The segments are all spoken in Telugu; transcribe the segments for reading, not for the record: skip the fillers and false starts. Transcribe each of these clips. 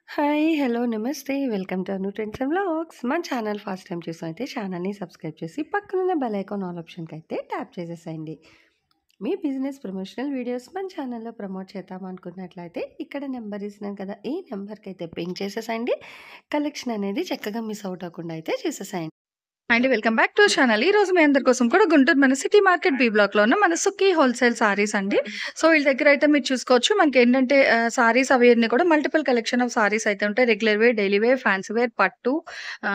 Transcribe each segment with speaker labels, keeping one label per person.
Speaker 1: హాయ్! హలో! నమస్తే. Welcome to Anu trends and vlogs. మన ఛానల్ ఫస్ట్ టైమ్ చూసినైతే ఛానల్‌ని సబ్స్క్రైబ్ చేసి పక్కనున్న బెల్ ఐకాన్ ఆల్ ఆప్షన్‌కైతే ట్యాప్ చేసేసేయండి. మీ బిజినెస్ ప్రమోషనల్ వీడియోస్ మన ఛానల్‌లో ప్రమోట్ చేద్దామనుకున్నట్లయితే ఇక్కడ నెంబర్ ఇస్తున్నాను కదా! ఈ నెంబర్‌కైతే పింగ్ చేసేసేయండి. కలెక్షన్ అనేది చక్కగా మిస్ అవుట్ అవ్వకుండా అయితే చూసేసేయండి.
Speaker 2: And welcome back to channel. ఈ రోజు మీ అందరి కోసం కూడా గుంటూరు మన సిటీ మార్కెట్ బి బ్లాక్ లో ఉన్న మన సుఖీ హోల్సేల్ సారీస్ అండి. సో వీళ్ళ దగ్గర అయితే మీరు చూసుకోవచ్చు. మనకి ఏంటంటే సారీస్ అవి అన్ని కూడా మల్టిపుల్ కలెక్షన్ ఆఫ్ సారీస్ అయితే ఉంటాయి. Regular wear, daily wear, fancy wear, పట్టు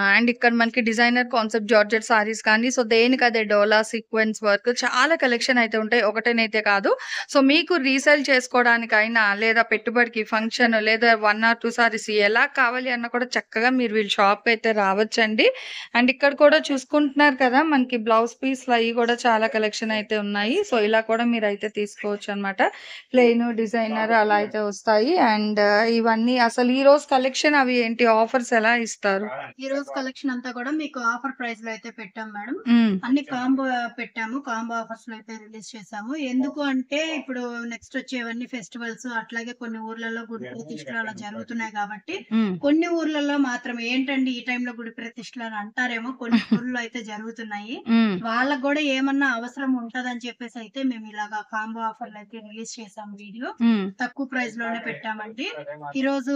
Speaker 2: అండ్ ఇక్కడ మనకి డిజైనర్ కాన్సెప్ట్ జార్జెట్ సారీస్ కానీ సో దేనికి అదే డోలా సీక్వెన్స్ వర్క్ చాలా కలెక్షన్ అయితే ఉంటాయి. ఒకటేనైతే కాదు. సో మీకు రీసేల్ చేసుకోవడానికైనా లేదా పెట్టుబడికి ఫంక్షన్ లేదా 1 or 2 సారీస్ ఎలా కావాలి అన్న కూడా చక్కగా మీరు వీళ్ళ షాప్ అయితే రావచ్చండి. అండ్ ఇక్కడ కూడా చూసుకుంటున్నారు కదా! మనకి బ్లౌజ్ పీస్‌లు అయి కూడా చాలా కలెక్షన్ అయితే ఉన్నాయి. సో ఇలా కూడా మీరైతే తీసుకోవచ్చనమాట. ప్లెయిన్, డిజైనర్ అలా అయితే వస్తాయి. అండ్ ఇవన్నీ అసలు ఈ రోజు కలెక్షన్ అవి ఏంటి ఆఫర్స్ ఎలా ఇస్తారు?
Speaker 3: ఈ రోజు కలెక్షన్ అంతా కూడా మీకు ఆఫర్ ప్రైస్ లో అయితే పెట్టాం మేడం.
Speaker 2: హ్మ్.
Speaker 3: అన్ని కాంబో పెట్టాము. కాంబో ఆఫర్స్ లో అయితే రిలీజ్ చేసాము. ఎందుకు అంటే ఇప్పుడు నెక్స్ట్ వచ్చేవన్నీ ఫెస్టివల్స్ అట్లాగే కొన్ని ఊర్లలో గుడి ప్రతిష్టలు అలా జరుగుతున్నాయి కాబట్టి
Speaker 2: హ్మ్.
Speaker 3: కొన్ని ఊర్లలో మాత్రం ఏంటండి ఈ టైంలో గుడి ప్రతిష్టలు అని అంటారేమో కొన్ని ఊర్లో అయితే జరుగుతున్నాయి.
Speaker 2: హ్మ్.
Speaker 3: వాళ్ళకు కూడా ఏమన్నా అవసరం ఉంటదని చెప్పేసి అయితే మేము ఇలాగా కాంబో ఆఫర్లు అయితే రిలీజ్ చేసాం వీడియో.
Speaker 2: హ్మ్.
Speaker 3: తక్కువ ప్రైస్ లోనే పెట్టామండి. ఈ రోజు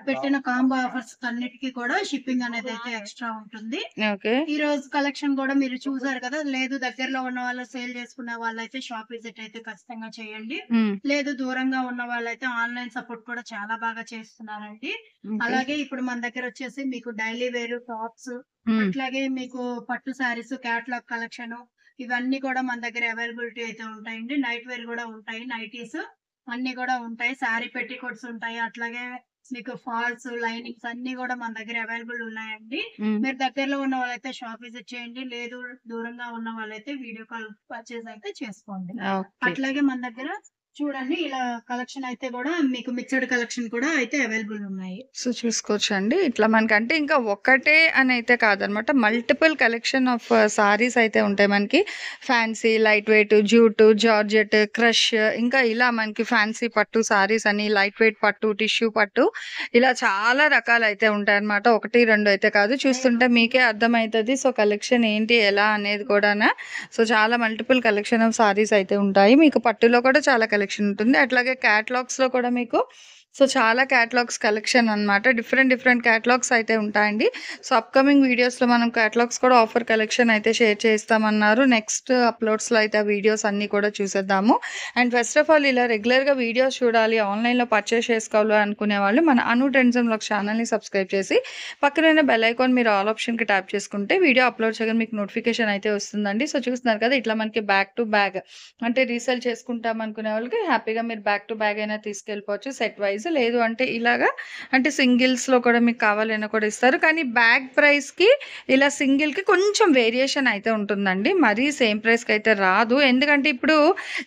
Speaker 3: పెట్టిన కాంబో ఆఫర్స్ అన్నిటికీ కూడా షిప్పింగ్ అనేది అయితే ఎక్స్ట్రా ఉంటుంది.
Speaker 2: ఓకే.
Speaker 3: ఈ రోజు కలెక్షన్ కూడా మీరు చూసారు కదా! లేదు దగ్గరలో ఉన్న వాళ్ళు సేల్ చేసుకునే వాళ్ళైతే షాప్ విజిట్ అయితే ఖచ్చితంగా చేయండి.
Speaker 2: హ్మ్.
Speaker 3: లేదు దూరంగా ఉన్న వాళ్ళైతే ఆన్లైన్ సపోర్ట్ కూడా చాలా బాగా చేస్తున్నారండి.
Speaker 2: ఓకే.
Speaker 3: అలాగే ఇప్పుడు మన దగ్గర వచ్చేసి మీకు డైలీ వేర్ టాప్స్
Speaker 2: హ్మ్.
Speaker 3: అట్లాగే మీకు పట్టు సారీస్ క్యాటలాగ్ కలెక్షన్ ఇవన్నీ కూడా మన దగ్గర అవైలబిలిటీ అయితే ఉంటాయండి. నైట్ వేర్ కూడా ఉంటాయి. నైటీస్ అన్ని కూడా ఉంటాయి. శారీ పెట్టికోట్స్ ఉంటాయి. అట్లాగే మీకు ఫాల్స్, లైనింగ్స్ అన్ని కూడా మన దగ్గర అవైలబుల్ ఉన్నాయండి.
Speaker 2: హ్మ్.
Speaker 3: మీరు దగ్గరలో ఉన్న వాళ్ళైతే షాప్ విజిట్ చేయండి. లేదు దూరంగా ఉన్న వాళ్ళైతే వీడియో కాల్ పర్చేజ్ అయితే చేసుకోండి.
Speaker 2: ఓకే.
Speaker 3: అట్లాగే మన దగ్గర చూడండి ఇలా కలెక్షన్ అయితే కూడా మీకు మిక్స్డ్ కలెక్షన్ కూడా అయితే అవైలబుల్ ఉన్నాయి.
Speaker 2: సో చూసుకోవచ్చండి. ఇట్లా మనకంటే ఇంకా ఒక్కటే అని అయితే కాదనమాట. మల్టిపుల్ కలెక్షన్ ఆఫ్ సారీస్ అయితే ఉంటాయి మనకి. Fancy, light weight, jute, georgette, crush ఇంకా ఇలా మనకి ఫ్యాన్సీ పట్టు సారీస్ అని, లైట్ వెయిట్ పట్టు, టిష్యూ పట్టు ఇలా చాలా రకాలైతే ఉంటాయన్నమాట. 1, 2 అయితే కాదు. చూస్తుంటే మీకే అర్థమైతది. సో కలెక్షన్ ఏంటి, ఎలా అనేది కూడానా. సో చాలా మల్టిపుల్ కలెక్షన్ ఆఫ్ సారీస్ అయితే ఉంటాయి. మీకు పట్టులో కూడా చాలా కలెక్షన్ ఉంటుంది. అట్లాగే క్యాటలాగ్స్‌లో కూడా మీకు సో చాలా క్యాటలాగ్స్ కలెక్షన్ అన్నమాట. డిఫరెంట్ క్యాటలాగ్స్ అయితే ఉంటాయండి. సో అప్‌కమింగ్ వీడియోస్‌లో మనం క్యాటలాగ్స్ కూడా ఆఫర్ కలెక్షన్ అయితే షేర్ చేస్తామన్నారు. నెక్స్ట్ అప్‌లోడ్స్‌లో అయితే ఆ వీడియోస్ అన్నీ కూడా చూసేద్దాము. అండ్ ఫస్ట్ ఆఫ్ ఆల్ ఇలా రెగ్యులర్‌గా వీడియోస్ చూడాలి, ఆన్‌లైన్‌లో పర్చేస్ చేసుకోవాలి అనుకునే వాళ్ళు మన అను ట్రెండ్స్ అండ్ వ్లాగ్స్ ఛానల్‌ని సబ్స్క్రైబ్ చేసి పక్కనున్న బెల్ ఐకాన్ మీరు ఆల్ ఆప్షన్‌కి ట్యాప్ చేసుకుంటే వీడియో అప్‌లోడ్ చేయగానే మీకు నోటిఫికేషన్ అయితే వస్తుందండి. సో చూస్తున్నారు కదా! ఇట్లా మనకి బ్యాక్ టు బ్యాగ్ అంటే రీసేల్ చేసుకుంటాం అనుకునే వాళ్ళకి హ్యాపీగా మీరు బ్యాక్ టు బ్యాగ్ అయినా తీసుకెళ్ళిపోవచ్చు సెట్ వైస్. లేదు అంటే ఇలాగా అంటే సింగిల్స్‌లో కూడా మీకు కావాలన్నా కూడా ఇస్తారు. కానీ బ్యాగ్ ప్రైస్‌కి ఇలా సింగిల్‌కి కొంచెం వేరియేషన్ అయితే ఉంటుందండి. మరీ సేమ్ ప్రైస్‌కి అయితే రాదు. ఎందుకంటే ఇప్పుడు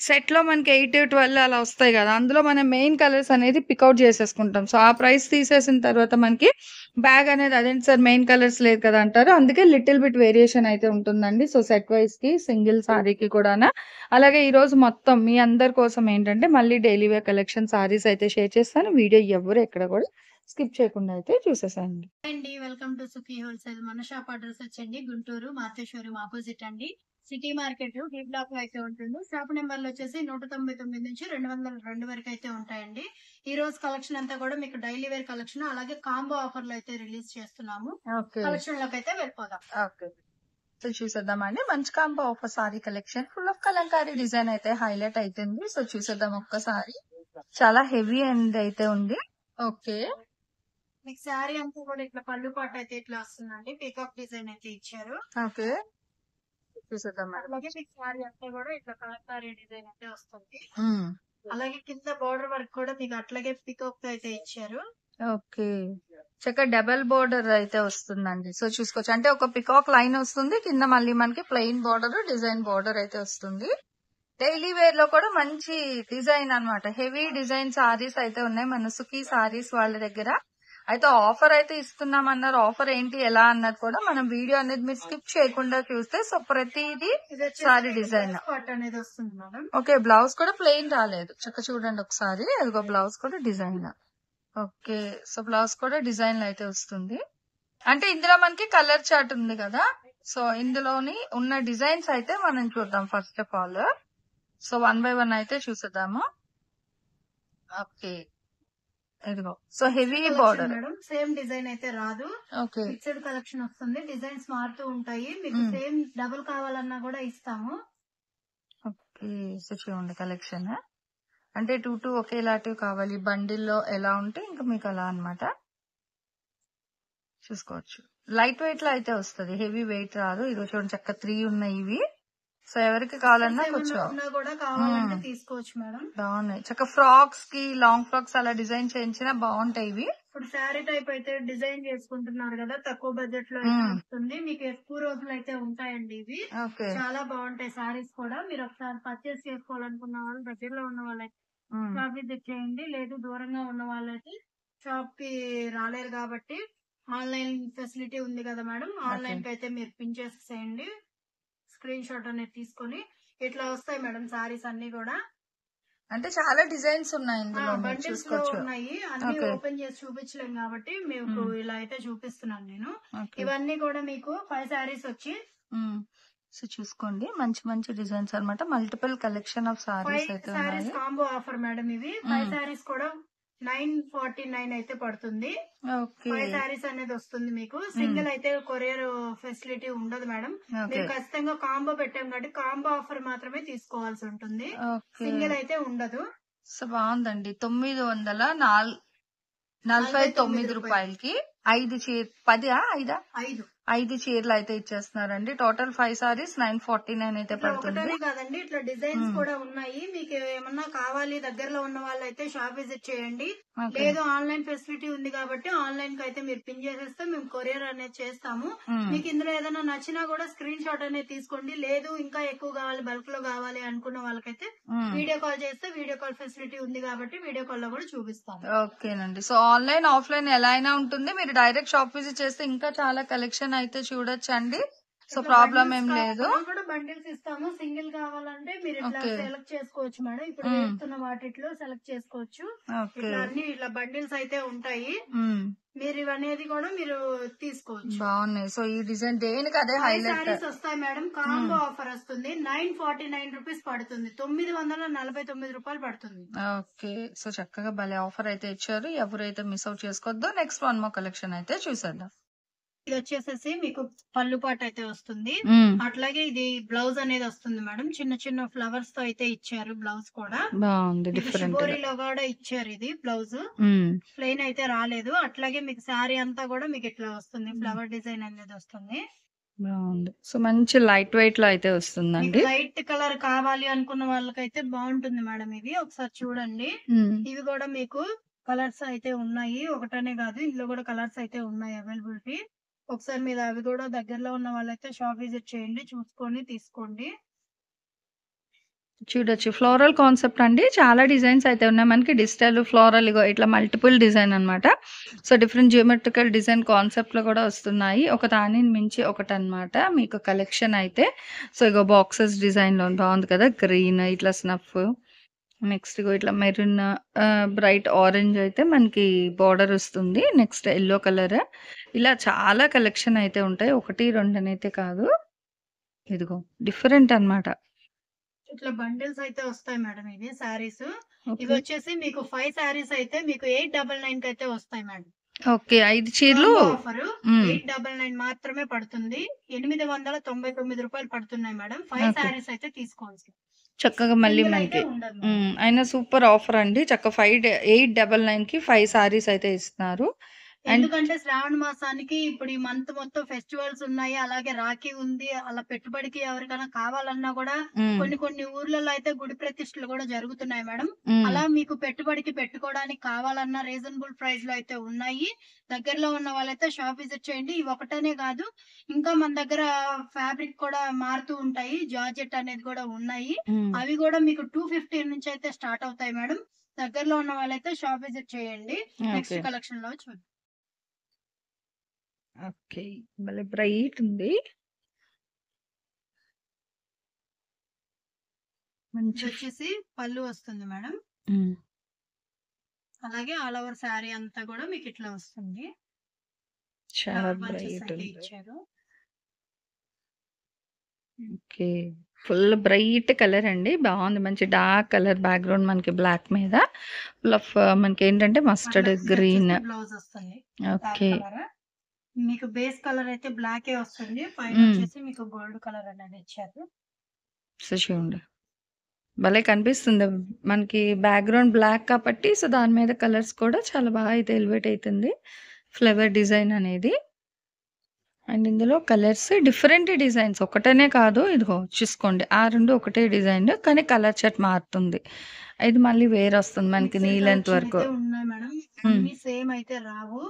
Speaker 2: సెట్‌లో మనకి 8, 12 అలా వస్తాయి కదా! అందులో మనం మెయిన్ కలర్స్ అనేది పికౌట్ చేసేసుకుంటాం. సో ఆ ప్రైస్ తీసేసిన తర్వాత మనకి బ్యాగ్ అనేది అదేంటి సార్ మెయిన్ కలర్స్ లేదు కదా అంటారు. అందుకే లిటిల్ బిట్ వేరియేషన్ అయితే ఉంటుందండి. సో సెట్ వైస్‌కి సింగిల్ సారీకి కూడానా. అలాగే ఈరోజు మొత్తం మీ అందరి కోసం ఏంటంటే మళ్ళీ డైలీ వేర్ కలెక్షన్ సారీస్ అయితే షేర్ చేస్తాను. వీడియో ఎవ్వరు ఎక్కడ కూడా స్కిప్ చేయకుండా అయితే చూసేసేయండి.
Speaker 3: అండి వెల్కమ్ టు సుఖీ హోల్సేల్. మన షాప్ అడ్రస్ వచ్చండి గుంటూరు మాతేశ్వరం ఆపోజిట్ అండి. సిటీ మార్కెట్ డి బ్లాక్ లో అయితే ఉంటుంది. షాప్ నెంబర్లు వచ్చేసి 199 నుంచి 202 వరకు అయితే ఉంటాయండి. ఈ రోజు కలెక్షన్ అంతా కూడా మీకు డైలీ వేర్ కలెక్షన్ అలాగే కాంబో ఆఫర్లు అయితే రిలీజ్ చేస్తున్నాము.
Speaker 2: ఓకే.
Speaker 3: కలెక్షన్ లోకి అయితే వెళ్ళిపోదాం.
Speaker 2: ఓకే. సో చూసేద్దామండి. మంచి combo offer sorry collection full of Kalamkari design అయితే హైలైట్ అయితుంది. సో చూసేద్దాం ఒక్కసారి. చాలా హెవీ అండ్ అయితే ఉంది. ఓకే.
Speaker 3: మీకు శారీ అంతా కూడా ఇట్లా పళ్ళు పాట అయితే ఇట్లా వస్తుందండి. పీకాక్ డిజైన్ అయితే ఇచ్చారు.
Speaker 2: ఓకే. చూసేద్దామండి.
Speaker 3: అలాగే మీకు శారీ అంతా కూడా ఇట్లా కలంకారీ డిజైన్ అయితే వస్తుంది.
Speaker 2: హ్మ్.
Speaker 3: అలాగే కింద బోర్డర్ వర్క్ కూడా మీకు అట్లాగే పీకాక్ అయితే ఇచ్చారు.
Speaker 2: ఓకే. చక్కగా డబుల్ బోర్డర్ అయితే వస్తుందండి. సో చూసుకోవచ్చు. అంటే ఒక పికాక్ లైన్ వస్తుంది. కింద మళ్ళీ మనకి ప్లెయిన్ బోర్డర్, డిజైన్ బోర్డర్ అయితే వస్తుంది. డైలీ వేర్ లో కూడా మంచి డిజైన్ అన్నమాట. హెవీ డిజైన్ సారీస్ అయితే ఉన్నాయి మన సుఖీ సారీస్ వాళ్ళ దగ్గర. అయితే ఆఫర్ అయితే ఇస్తున్నామన్నారు. ఆఫర్ ఏంటి ఎలా అన్నది కూడా మనం వీడియో అనేది మీరు స్కిప్ చేయకుండా చూస్తే సో ప్రతిదీ
Speaker 3: ఇది వచ్చేసి
Speaker 2: సారీ డిజైన్.
Speaker 3: పార్ట్ అనేది వస్తుంది మేడం.
Speaker 2: ఓకే. బ్లౌజ్ కూడా ప్లెయిన్ రాలేదు. చక్కగా చూడండి ఒకసారి. అదిగో బ్లౌజ్ కూడా డిజైన్. ఓకే. సో బ్లౌజ్ కూడా డిజైన్ లో అయితే వస్తుంది. అంటే ఇందులో మనకి కలర్ చార్ట్ ఉంది కదా, సో ఇందులోని ఉన్న డిజైన్స్ అయితే మనం చూద్దాం first of all. So 1 by 1 అయితే చూసేద్దాము. ఓకే, ఇదిగో. So heavy
Speaker 3: collection
Speaker 2: border.
Speaker 3: Madam same design అయితే రాదు,
Speaker 2: ఓకే.
Speaker 3: ఫిక్స్డ్ కలెక్షన్ వస్తుంది. డిజైన్స్ మారుతూ ఉంటాయి. మీకు సేమ్ డబుల్ కావాలన్నా కూడా ఇస్తాము.
Speaker 2: ఓకే, సో చూడండి కలెక్షన్. అంటే 2 ఒకేలాంటివి కావాలి, బండిల్లో ఎలా ఉంటే ఇంకా మీకు అలా అన్నమాట. చూసుకోవచ్చు. లైట్ వెయిట్ లో అయితే వస్తుంది, హెవీ వెయిట్ రాదు. ఇదిగో చూడండి చక్క 3 ఉన్నాయి ఇవి. సో ఎవరికి కావాలన్నా కొంచెం
Speaker 3: ఉన్నా కూడా కావాలంటే తీసుకోవచ్చు మేడం.
Speaker 2: బాగున్నాయి. చక్క ఫ్రాక్స్ కి, లాంగ్ ఫ్రాక్స్ అలా డిజైన్ చేయించినా బాగుంటాయి ఇవి.
Speaker 3: ఇప్పుడు శారీ టైప్ అయితే డిజైన్ చేసుకుంటున్నారు కదా, తక్కువ బడ్జెట్ లో అయితే వస్తుంది. మీకు ఎక్కువ రోజులు అయితే ఉంటాయండి ఇవి.
Speaker 2: ఓకే.
Speaker 3: చాలా బాగుంటాయి సారీస్ కూడా. మీరు ఒకసారి పర్చేస్ చేసుకోవాలనుకున్న వాళ్ళు, దగ్గరలో ఉన్న వాళ్ళైతే షాప్ విజిట్ చేయండి. లేదు దూరంగా ఉన్న వాళ్ళైతే షాప్ కి రాలేరు కాబట్టి ఆన్లైన్ ఫెసిలిటీ ఉంది కదా మేడం, ఆన్లైన్ కి అయితే మీరు పిన్ చేసేయండి. స్క్రీన్ షాట్ అనేది తీసుకొని ఇట్లా వస్తాయి మేడం సారీస్ అన్ని కూడా.
Speaker 2: అంటే చాలా డిజైన్స్ ఉన్నాయి ఇందులో, మీరు
Speaker 3: బండిల్స్ లో
Speaker 2: చూసుకోవచ్చు.
Speaker 3: ఉన్నాయి. అన్ని
Speaker 2: ఓకే.
Speaker 3: ఓపెన్ చేసి చూపించలేం కాబట్టి మీకు ఇలా అయితే చూపిస్తున్నాను నేను.
Speaker 2: ఓకే.
Speaker 3: ఇవన్నీ కూడా మీకు 5 సారీస్ వచ్చి
Speaker 2: సో చూసుకోండి, మంచి మంచి డిజైన్స్ అన్నమాట. మల్టిపుల్ కలెక్షన్ ఆఫ్ సారీస్
Speaker 3: 5
Speaker 2: అయితే
Speaker 3: సారీస్
Speaker 2: ఉన్నాయి.
Speaker 3: కాంబో ఆఫర్ మేడం ఇవి. 5 సారీస్ కూడా 949 అయితే పడుతుంది.
Speaker 2: ఓకే.
Speaker 3: 5 సారీస్ అనేది వస్తుంది మీకు. సింగిల్ అయితే కొరియర్ ఫెసిలిటీ ఉండదు మేడం.
Speaker 2: ఓకే.
Speaker 3: మేము ఖచ్చితంగా కాంబో పెట్టాం కాబట్టి కాంబో ఆఫర్ మాత్రమే తీసుకోవాల్సి ఉంటుంది,
Speaker 2: ఓకే.
Speaker 3: సింగిల్ అయితే ఉండదు.
Speaker 2: సో బాగుందండి. 949 రూపాయలకి 5 చీర, 5 చీరలు అయితే ఇచ్చేస్తున్నారండి. టోటల్ 5 సారీస్ 949 అయితే
Speaker 3: ఇట్లా
Speaker 2: పడుతుంది.
Speaker 3: ఒకటనే కాదండి, ఇట్లా డిజైన్స్ కూడా ఉన్నాయి. మీకు ఏమన్నా కావాలి దగ్గరలో ఉన్న వాళ్ళైతే షాప్ విజిట్ చేయండి.
Speaker 2: ఓకే.
Speaker 3: లేదు ఆన్లైన్ ఫెసిలిటీ ఉంది కాబట్టి ఆన్లైన్ కి అయితే మీరు పిన్ చేసేస్తే మేము కొరియర్ అనేది చేస్తాము. మీకు ఇందులో ఏదైనా నచ్చినా కూడా స్క్రీన్ షాట్ అనేది తీసుకోండి. లేదు ఇంకా ఎక్కువ కావాలి, బల్క్ లో కావాలి అనుకున్న వాళ్ళకైతే వీడియో కాల్ చేస్తే వీడియో కాల్ ఫెసిలిటీ ఉంది కాబట్టి వీడియో కాల్ లో కూడా చూపిస్తాము.
Speaker 2: ఓకేనండి. సో ఆన్లైన్, ఆఫ్లైన్ ఎలా అయినా ఉంటుంది. మీరు డైరెక్ట్ షాప్ విజిట్ చేస్తే ఇంకా చాలా కలెక్షన్ అయితే చూడొచ్చండి. సో ప్రాబ్లం ఏం లేదు.
Speaker 3: కూడా బండిల్స్ ఇస్తాము. సింగిల్ కావాలంటే మీరు ఇట్లా
Speaker 2: ఓకే.
Speaker 3: సెలెక్ట్ చేసుకోవచ్చు మేడం. ఇప్పుడు వేస్తున్న వాటిలో సెలెక్ట్ చేసుకోవచ్చు.
Speaker 2: ఓకే.
Speaker 3: ఇట్లా అన్ని ఇట్లా బండిల్స్ అయితే ఉంటాయి. మీరు ఇవనేది కూడా మీరు తీసుకోవచ్చు.
Speaker 2: బాగున్నాయి. సో ఈ డిజైన్ దేనికి అదే
Speaker 3: 5
Speaker 2: హైలైట్.
Speaker 3: సారీస్ వస్తాయి మేడం. కాంబో ఆఫర్ వస్తుంది. 949 రూపీస్ పడుతుంది. 949 రూపాయలు పడుతుంది.
Speaker 2: ఓకే. సో చక్కగా భలే ఆఫర్ అయితే ఇచ్చారు. ఎవరైతే మిస్ అవుట్ చేసుకోవద్దు. నెక్స్ట్ 1 more కలెక్షన్ అయితే చూసేద్దాం.
Speaker 3: ఇది వచ్చేసేసి మీకు పళ్ళు పాట అయితే వస్తుంది. అట్లాగే ఇది బ్లౌజ్ అనేది వస్తుంది మేడం. చిన్న చిన్న ఫ్లవర్స్ తో అయితే ఇచ్చారు బ్లౌజ్ కూడా.
Speaker 2: బాగుంది, డిఫరెంట్.
Speaker 3: షిబోరిలో కూడా ఇచ్చారు ఇది బ్లౌజ్. ప్లెయిన్ అయితే రాలేదు. అట్లాగే మీకు శారీ అంతా కూడా మీకు ఇట్లా వస్తుంది, ఫ్లవర్ డిజైన్ అనేది వస్తుంది.
Speaker 2: బాగుంది. సో మంచి లైట్ వెయిట్ లో అయితే వస్తుందండి.
Speaker 3: లైట్ కలర్ కావాలి అనుకున్న వాళ్ళకైతే బాగుంటుంది మేడం ఇది. ఒకసారి చూడండి. ఇవి కూడా మీకు కలర్స్ అయితే ఉన్నాయి, ఒకటనే కాదు ఇందులో కూడా కలర్స్ అయితే ఉన్నాయి అవైలబిలిటీ. ఒకసారి మీరు అవి కూడా దగ్గరలో ఉన్న వాళ్ళైతే షాప్ విజిట్ చేయండి, చూసుకొని తీసుకోండి.
Speaker 2: చూడొచ్చు, ఫ్లోరల్ కాన్సెప్ట్ అండి. చాలా డిజైన్స్ అయితే ఉన్నాయి మనకి. డిజిటల్, ఫ్లోరల్, ఇగో ఇట్లా మల్టిపుల్ డిజైన్ అన్నమాట. So different geometrical design concept లో కూడా వస్తున్నాయి. ఒక దానిని మించి ఒకటి అన్నమాట మీకు కలెక్షన్ అయితే. సో ఇగో బాక్సెస్ డిజైన్ లో బాగుంది కదా, గ్రీన్ ఇట్లా స్నఫ్. నెక్స్ట్ ఇగో ఇట్లా మెరూన్, బ్రైట్ ఆరెంజ్ అయితే మనకి బార్డర్ వస్తుంది. Next yellow colour. ఇలా చాలా కలెక్షన్ అయితే ఉంటాయి, 1, 2 అయితే కాదు. ఇదిగో డిఫరెంట్ అన్నమాట.
Speaker 3: ఇట్లా బండిల్స్ అయితే వస్తాయి మేడం ఇవి సారీస్.
Speaker 2: ఓకే.
Speaker 3: ఇవి వచ్చేసి మీకు 5 సారీస్ అయితే మీకు 899 కి అయితే వస్తాయి మేడం.
Speaker 2: ఓకే. 5 చీరలు
Speaker 3: ఆఫర్ 899 మాత్రమే పడుతుంది. 899 రూపాయలు పడుతున్నాయి మేడం. 5
Speaker 2: ఓకే.
Speaker 3: సారీస్ అయితే తీసుకోవచ్చు.
Speaker 2: చక్కగా మళ్ళీ
Speaker 3: సింగిల్ అయితే
Speaker 2: మనకి
Speaker 3: ఉండదు మేడం.
Speaker 2: అయినా సూపర్ ఆఫర్ అండి. చక్క 899 కి 5 సారీస్ అయితే ఇస్తున్నారు. అండ్
Speaker 3: ఎందుకంటే శ్రావణ మాసానికి ఇప్పుడు ఈ మంత్ మొత్తం ఫెస్టివల్స్ ఉన్నాయి, అలాగే రాఖీ ఉంది. అలా పెట్టుబడికి ఎవరికైనా కావాలన్నా కూడా కొన్ని ఊర్లలో అయితే గుడి ప్రతిష్టలు కూడా జరుగుతున్నాయి మేడం. అలా మీకు పెట్టుబడికి పెట్టుకోవడానికి కావాలన్నా రీజనబుల్ ప్రైస్ లో అయితే ఉన్నాయి. దగ్గరలో ఉన్న వాళ్ళైతే షాప్ విజిట్ చేయండి. ఇవి ఒకటనే కాదు, ఇంకా మన దగ్గర ఫ్యాబ్రిక్ కూడా మారుతూ ఉంటాయి. జార్జెట్ అనేది కూడా ఉన్నాయి. అవి కూడా మీకు 250 నుంచి అయితే స్టార్ట్ అవుతాయి మేడం. దగ్గరలో ఉన్న వాళ్ళైతే షాప్ విజిట్ చేయండి. Next
Speaker 2: okay.
Speaker 3: కలెక్షన్ లో చూద్దాం.
Speaker 2: ఓకే, భలే బ్రైట్ ఉంది.
Speaker 3: ఇది
Speaker 2: మంచి
Speaker 3: వచ్చేసి పళ్ళు వస్తుంది మేడం. అలాగే ఆల్ ఓవర్ శారీ అంతా కూడా మీకు ఇట్లా వస్తుంది.
Speaker 2: చాలా
Speaker 3: ఫ్లవర్ బంచెస్
Speaker 2: బ్రైట్
Speaker 3: అయితే
Speaker 2: ఉంది.
Speaker 3: ఇచ్చారు.
Speaker 2: ఓకే. ఫుల్ బ్రైట్ కలర్ అండి. బాగుంది. మంచి డార్క్ కలర్ బ్యాక్గ్రౌండ్ మనకి బ్లాక్ మీద ఫుల్ ఆఫ్ మనకి ఏంటంటే మస్టర్డ్
Speaker 3: అట్లా
Speaker 2: గ్రీన్.
Speaker 3: బ్లౌజ్ వస్తుంది.
Speaker 2: ఓకే.
Speaker 3: కలర్ మీకు బేస్ కలర్ అయితే బ్లాకే వస్తుంది. పైన వచ్చేసి మీకు గోల్డ్ కలర్ అనేది ఇచ్చారు.
Speaker 2: సో చూడండి భలే కనిపిస్తుంది. మనకి బ్యాక్గ్రౌండ్ బ్లాక్ కాబట్టి సో దాని మీద కలర్స్ కూడా చాలా బాగా అయితే ఎలివేట్ అవుతుంది ఫ్లవర్ డిజైన్ అనేది. అండ్ ఇందులో కలర్స్ డిఫరెంట్ డిజైన్స్ ఒకటనే కాదు, ఇదిగో చూసుకోండి ఆ రెండు ఒకటే డిజైన్ కానీ కలర్ చార్ట్ మారుతుంది. ఇది మళ్ళీ వేరే వస్తుంది మనకి నీ లెంత్ వరకు.
Speaker 3: ఉన్నాయి మేడం, అన్ని సేమ్ అయితే రావు.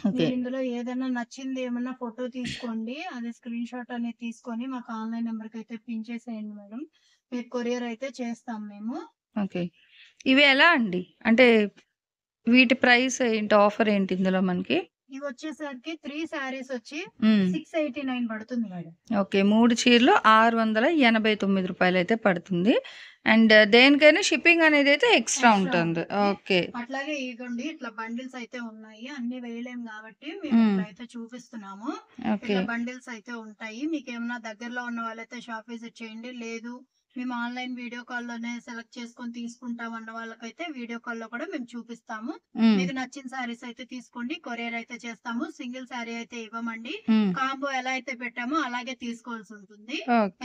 Speaker 2: ఓకే.
Speaker 3: ఇందులో ఏదైనా నచ్చింది ఏమన్నా ఫోటో తీసుకోండి, అది స్క్రీన్ షాట్ అనేది తీసుకొని మాకు ఆన్లైన్ నెంబర్ కి అయితే పిన్ చేసేయండి మేడం. మీకు కొరియర్ అయితే చేస్తాం మేము.
Speaker 2: ఓకే. ఇవి ఎలా అండి, అంటే వీటి ప్రైస్ ఏంటి, ఆఫర్ ఏంటి ఇందులో మనకి?
Speaker 3: ఇవి వచ్చేసరికి 3 సారీస్ వచ్చి 689 పడుతుంది మేడం.
Speaker 2: ఓకే. 3 చీరలు 689 రూపాయలు అయితే పడుతుంది. అండ్ దేనికైనా షిప్పింగ్ అనేది అయితే ఎక్స్ట్రా ఉంటుంది. ఓకే.
Speaker 3: అట్లాగే ఇదిగోండి ఇట్లా బండిల్స్ అయితే ఉన్నాయి. అన్ని వేయలేం కాబట్టి మేము ఇట్లయితే చూపిస్తున్నాము. ఇట్లా బండిల్స్ అయితే ఉంటాయి. మీకు ఏమన్నా దగ్గరలో ఉన్న వాళ్ళైతే షాప్ విజిట్ చేయండి. లేదు మేము ఆన్లైన్ వీడియో కాల్ లోనే సెలెక్ట్ చేసుకొని తీసుకుంటాం అన్న వాళ్ళకైతే వీడియో కాల్ లో కూడా మేము చూపిస్తాము. మీకు నచ్చిన సారీస్ అయితే తీసుకోండి, కొరియర్ అయితే చేస్తాము. సింగిల్ సారీ అయితే ఇవ్వమండి. కాంబో ఎలా అయితే పెట్టామో అలాగే తీసుకోవాల్సి ఉంటుంది.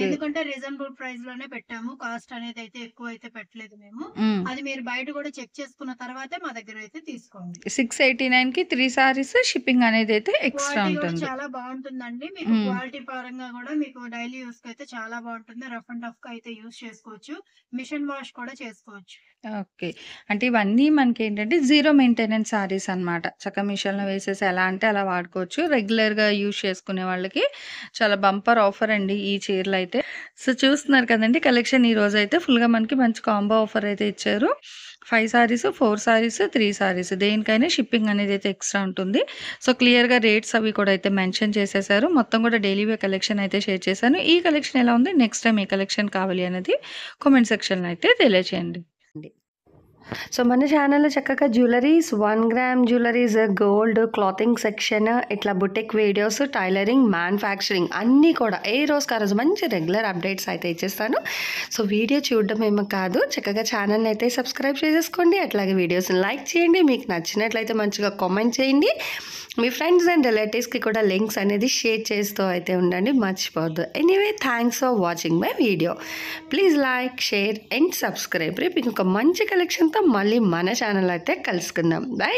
Speaker 3: ఎందుకంటే రీజనబుల్ ప్రైస్ లోనే పెట్టాము. కాస్ట్ అనేది అయితే ఎక్కువ అయితే పెట్టలేదు మేము. అది మీరు బయట కూడా చెక్ చేసుకున్న తర్వాతే మా దగ్గర అయితే తీసుకోండి.
Speaker 2: 689 కి 3 సారీస్ షిప్పింగ్ అనేది అయితే ఎక్స్ట్రా ఉంటుంది.
Speaker 3: చాలా బాగుంటుందండి. మీకు క్వాలిటీ పరంగా కూడా మీకు డైలీ యూస్ కి అయితే చాలా బాగుంటుంది. రఫ్ అండ్ టఫ్ గా అయితే యూస్ చేసుకోవచ్చు. మిషన్ వాష్ కూడా చేసుకోవచ్చు.
Speaker 2: ఓకే. అంటే ఇవన్నీ మనకి ఏంటంటే జీరో మెయింటెనెన్స్ సారీస్ అన్నమాట. చక్క మిషన్లో వేసేసి ఎలా అంటే అలా వాడుకోవచ్చు. రెగ్యులర్ గా యూజ్ చేసుకునే వాళ్ళకి చాలా బంపర్ ఆఫర్ అండి ఈ చీరలు అయితే. సో చూస్తున్నారు కదండి కలెక్షన్. ఈ రోజు అయితే ఫుల్ గా మనకి మంచి కాంబో ఆఫర్ అయితే ఇచ్చారు. 5 సారీస్, 4 సారీస్, 3 సారీస్ దేనికైనా షిప్పింగ్ అనేది అయితే ఎక్స్ట్రా ఉంటుంది. సో క్లియర్గా రేట్స్ అవి కూడా అయితే మెన్షన్ చేసేసారు. మొత్తం కూడా డైలీ వేర్ కలెక్షన్ అయితే షేర్ చేశాను. ఈ కలెక్షన్ ఎలా ఉంది, నెక్స్ట్ టైం ఏ కలెక్షన్ కావాలి అనేది కామెంట్ సెక్షన్లో అయితే తెలియచేయండి.
Speaker 1: సో మన ఛానల్లో చక్కగా jewelleries, 1 gram jewelleries, gold, clothing section, ఇట్లా బుటిక్ వీడియోస్, టైలరింగ్, మ్యానుఫ్యాక్చరింగ్ అన్నీ కూడా ఏ రోజుకి ఆ రోజు మంచి రెగ్యులర్ అప్డేట్స్ అయితే ఇచ్చేస్తాను. సో వీడియో చూడడం ఏమో కాదు, చక్కగా ఛానల్ని అయితే సబ్స్క్రైబ్ చేసేసుకోండి. అట్లాగే వీడియోస్ని లైక్ చేయండి. మీకు నచ్చినట్లయితే మంచిగా కామెంట్ చేయండి. మీ ఫ్రెండ్స్ అండ్ రిలేటివ్స్కి కూడా లింక్స్ అనేది షేర్ చేస్తూ అయితే ఉండండి, మర్చిపోవద్దు. Anyway thanks for watching my video. Please like, share and subscribe. రేపు ఇంకొక మంచి కలెక్షన్తో మళ్ళీ మన ఛానల్ అయితే కలుసుకుందాం. బై.